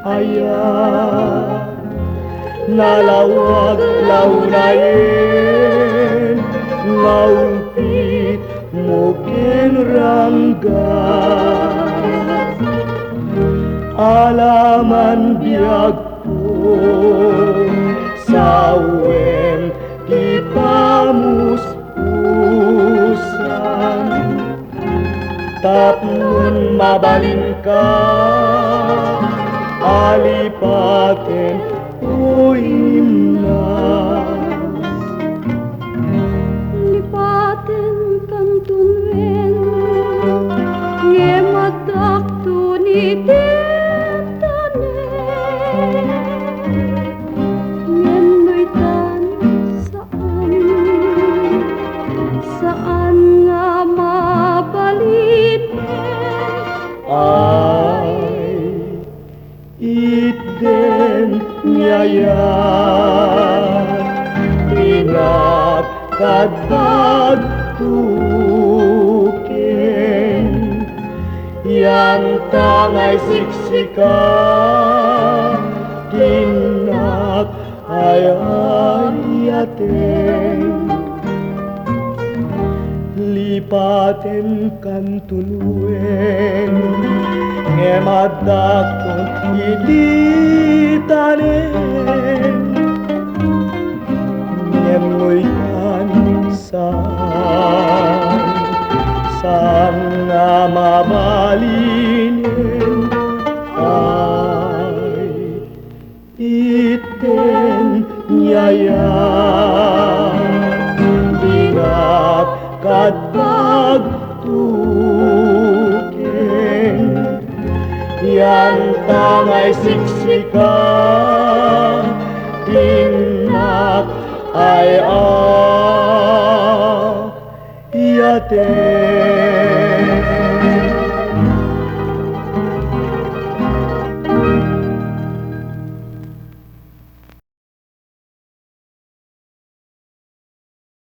ayan, nalawag launayin, ngaumpit mo kinranggan. Alaman biag ko sa uwem di pamuspusan, tapon mabalin ka, alipatin uimnas. Lipatin kan tunwen, ngemadak tuniti iden nyayat ingat kadag tukin yang tangay siksika kinak ay ayaten. Lipaten kan tuluen ngemadakon iditanen, ngemoykan saan nga mabalinin ay iten nyayat ingat kadag tukin yang tangay siksika tinak ay ayaten.